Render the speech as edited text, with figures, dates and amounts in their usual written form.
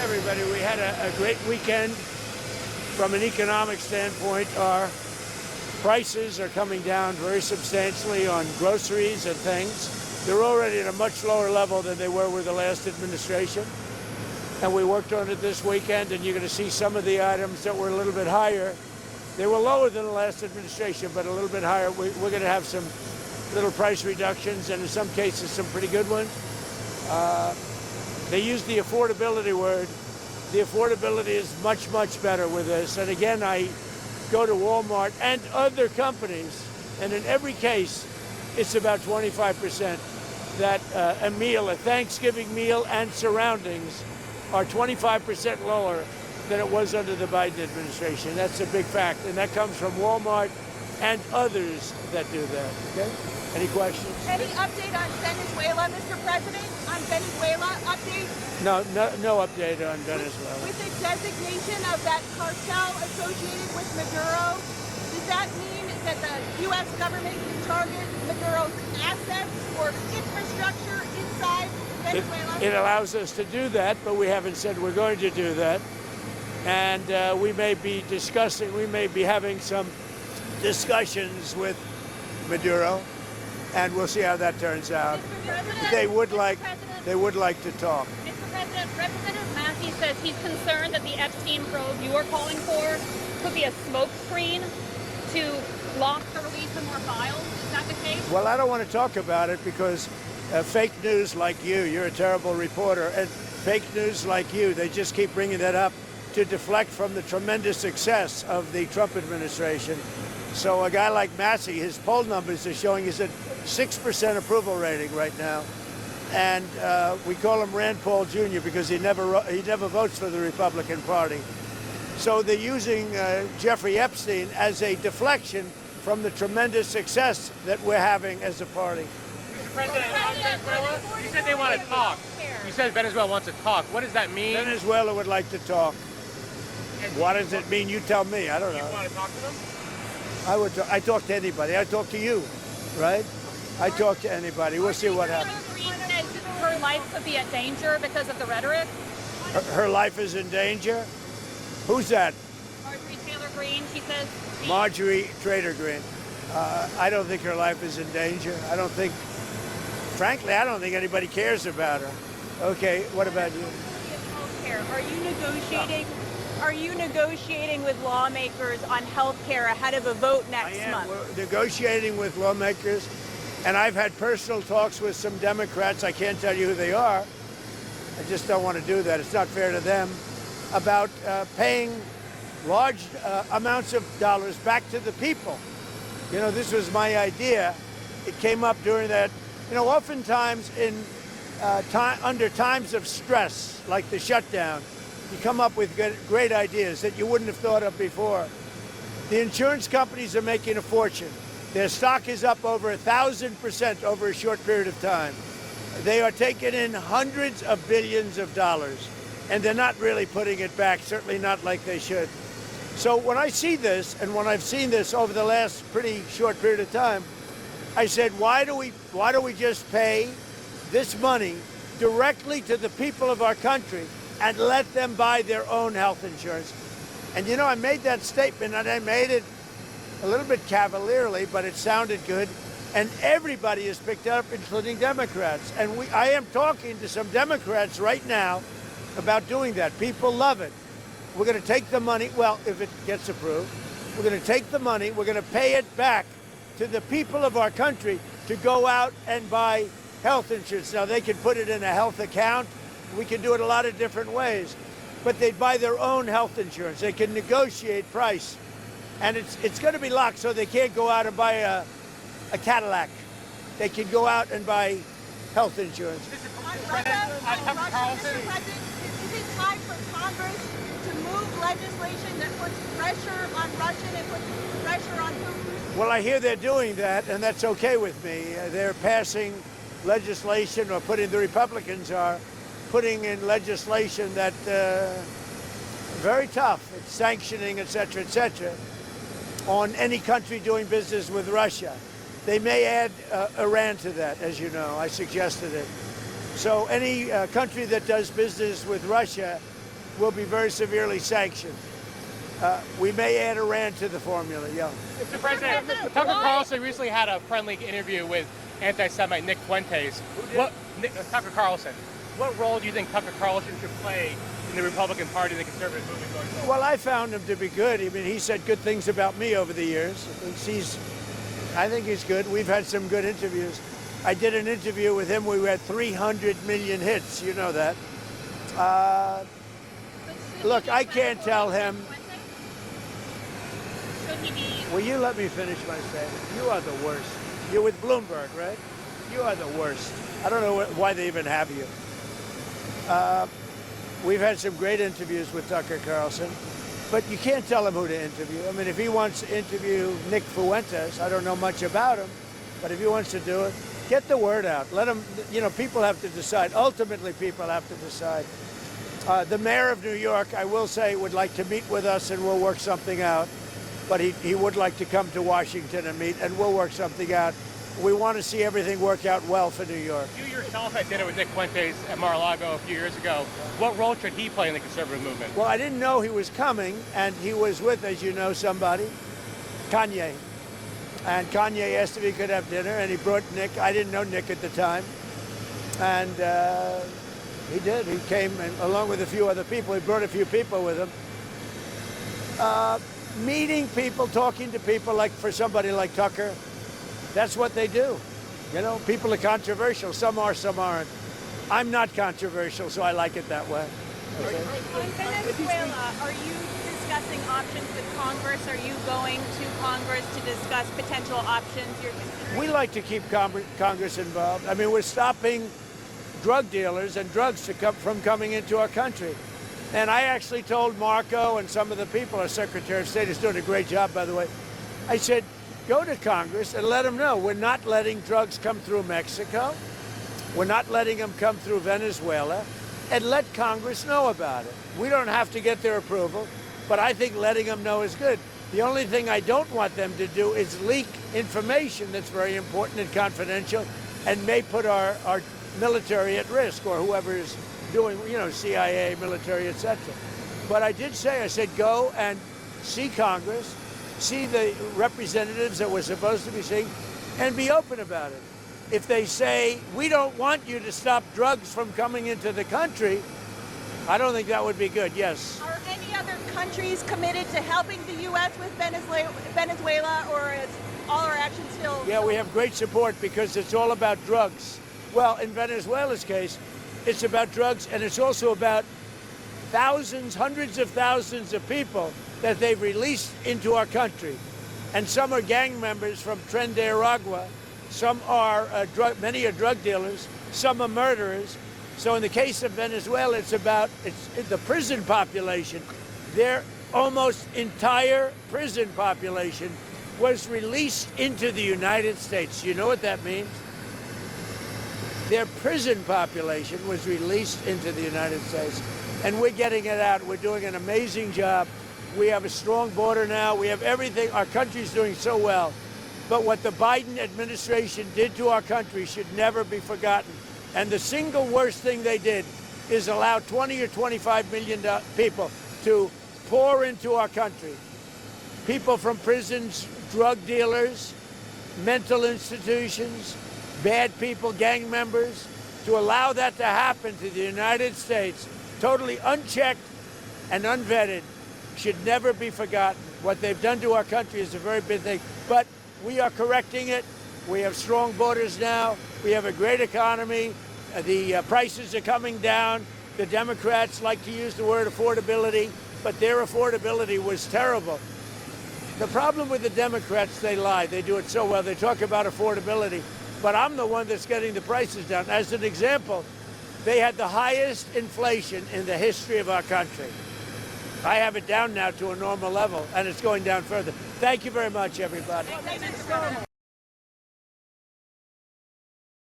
everybody. We had a great weekend from an economic standpoint. Our prices are coming down very substantially on groceries and things. They're already at a much lower level than they were with the last administration. And we worked on it this weekend, and you're going to see some of the items that were a little bit higher. They were lower than the last administration, but a little bit higher. We're going to have some little price reductions, and in some cases, some pretty good ones. They use the affordability word. The affordability is much, much better with this. And again, I go to Walmart and other companies, and in every case, it's about 25% that a meal, a Thanksgiving meal and surroundings are 25% lower than it was under the Biden administration. That's a big fact, and that comes from Walmart and others that do that, okay? Any questions? Any update on Venezuela, Mr. President? On Venezuela, update? No update on Venezuela. With the designation of that cartel associated with Maduro, does that mean that the U.S. government can target Maduro's assets or infrastructure inside Venezuela? It allows us to do that, but we haven't said we're going to do that. And we may be having some discussions with Maduro, and we'll see how that turns out. They would like to talk. Mr. President, Representative Massey says he's concerned that the Epstein probe you are calling for could be a smokescreen to block the release of more files. Is that the case? Well, I don't want to talk about it because fake news like you're a terrible reporter, and fake news like you, they just keep bringing that up to deflect from the tremendous success of the Trump administration. So a guy like Massey, his poll numbers are showing he's at 6% approval rating right now. And we call him Rand Paul Jr. because he never votes for the Republican Party. So they're using Jeffrey Epstein as a deflection from the tremendous success that we're having as a party. Mr. President, on Venezuela, you said they want to talk. You said Venezuela wants to talk. What does that mean? Venezuela would like to talk. What does it mean? You tell me. I don't know. You want to talk to them? I talk to anybody. I talk to you, right? I talk to anybody. We'll see what happens. Her life could be at danger because of the rhetoric. Her life is in danger? Who's that? Marjorie Taylor Greene, she says. Marjorie Taylor Greene. I don't think her life is in danger. Frankly, I don't think anybody cares about her. Okay, what about you? Are you negotiating with lawmakers on health care ahead of a vote next month? We're negotiating with lawmakers, and I've had personal talks with some Democrats. I can't tell you who they are. I just don't want to do that. It's not fair to them. About paying large amounts of dollars back to the people. You know, this was my idea. It came up during that. You know, oftentimes under times of stress, like the shutdown, you come up with great ideas that you wouldn't have thought of before. The insurance companies are making a fortune. Their stock is up over 1,000% over a short period of time. They are taking in hundreds of billions of dollars, and they're not really putting it back, certainly not like they should. So when I see this, and when I've seen this over the last pretty short period of time, I said, why do we just pay this money directly to the people of our country and let them buy their own health insurance? And you know, I made that statement, and I made it a little bit cavalierly, but it sounded good. And everybody has picked it up, including Democrats. And I am talking to some Democrats right now about doing that. People love it. We're going to take the money, well, if it gets approved, we're going to take the money, we're going to pay it back to the people of our country to go out and buy health insurance. Now, they can put it in a health account. We can do it a lot of different ways. But they buy their own health insurance. They can negotiate price. And it's going to be locked, so they can't go out and buy a Cadillac. They can go out and buy health insurance. Mr. President, is it time for Congress to move legislation that puts pressure on Russia and puts pressure on Putin? Well, I hear they're doing that, and that's okay with me. They're passing legislation, or the Republicans are putting in legislation that very tough. It's sanctioning, et cetera, on any country doing business with Russia. They may add Iran to that, as you know. I suggested it. So any country that does business with Russia will be very severely sanctioned. We may add Iran to the formula, yeah. Mr. President, Tucker Carlson recently had a friendly interview with anti-Semite Nick Fuentes. Tucker Carlson. What role do you think Tucker Carlson should play in the Republican Party and the conservative movement going forward? Well, I found him to be good. I mean, he said good things about me over the years. I think he's good. We've had some good interviews. I did an interview with him. We had 300 million hits. You know that. Look, I can't tell him. Will you let me finish my statement? You are the worst. You're with Bloomberg, right? You are the worst. I don't know why they even have you. We've had some great interviews with Tucker Carlson, but you can't tell him who to interview. I mean, if he wants to interview Nick Fuentes, I don't know much about him, but if he wants to do it, get the word out. Let him, people have to decide. Ultimately, people have to decide. The mayor of New York, I will say, would like to meet with us and we'll work something out. But he would like to come to Washington and meet, and we'll work something out. We want to see everything work out well for New York. You yourself had dinner with Nick Fuentes at Mar-a-Lago a few years ago. What role should he play in the conservative movement? Well, I didn't know he was coming, and he was with, as you know, somebody, Kanye. And Kanye asked if he could have dinner, and he brought Nick. I didn't know Nick at the time. And he did. He came, and along with a few other people. He brought a few people with him. Meeting people, talking to people, like for somebody like Tucker, that's what they do. People are controversial. Some are, some aren't. I'm not controversial, so I like it that way. Okay. On Venezuela, are you discussing options with Congress? Are you going to Congress to discuss potential options you're considering? We like to keep Congress involved. I mean, we're stopping drug dealers and drugs from coming into our country. And I actually told Marco and some of the people, our Secretary of State is doing a great job, by the way. I said, go to Congress and let them know we're not letting drugs come through Mexico. We're not letting them come through Venezuela. And let Congress know about it. We don't have to get their approval, but I think letting them know is good. The only thing I don't want them to do is leak information that's very important and confidential and may put our military at risk, or whoever is doing, CIA, military, etc. But I did say, I said, go and see Congress, see the representatives that we're supposed to be seeing, and be open about it. If they say, we don't want you to stop drugs from coming into the country, I don't think that would be good, yes. Are any other countries committed to helping the U.S. with Venezuela, or is all our action still? Yeah, we have great support because it's all about drugs. Well, in Venezuela's case, it's about drugs, and it's also about thousands, hundreds of thousands of people that they've released into our country. And some are gang members from Tren de Aragua. Some are many are drug dealers. Some are murderers. So in the case of Venezuela, it's the prison population. Their almost entire prison population was released into the United States. You know what that means? Their prison population was released into the United States, and we're getting it out. We're doing an amazing job. We have a strong border now. We have everything. Our country's doing so well. But what the Biden administration did to our country should never be forgotten. And the single worst thing they did is allow 20 or 25 million people to pour into our country. People from prisons, drug dealers, mental institutions, bad people, gang members, to allow that to happen to the United States, totally unchecked and unvetted, should never be forgotten. What they've done to our country is a very big thing, but we are correcting it. We have strong borders now. We have a great economy. The prices are coming down. The Democrats like to use the word affordability, but their affordability was terrible. The problem with the Democrats, they lie. They do it so well. They talk about affordability. But I'm the one that's getting the prices down. As an example, they had the highest inflation in the history of our country. I have it down now to a normal level, and it's going down further. Thank you very much, everybody.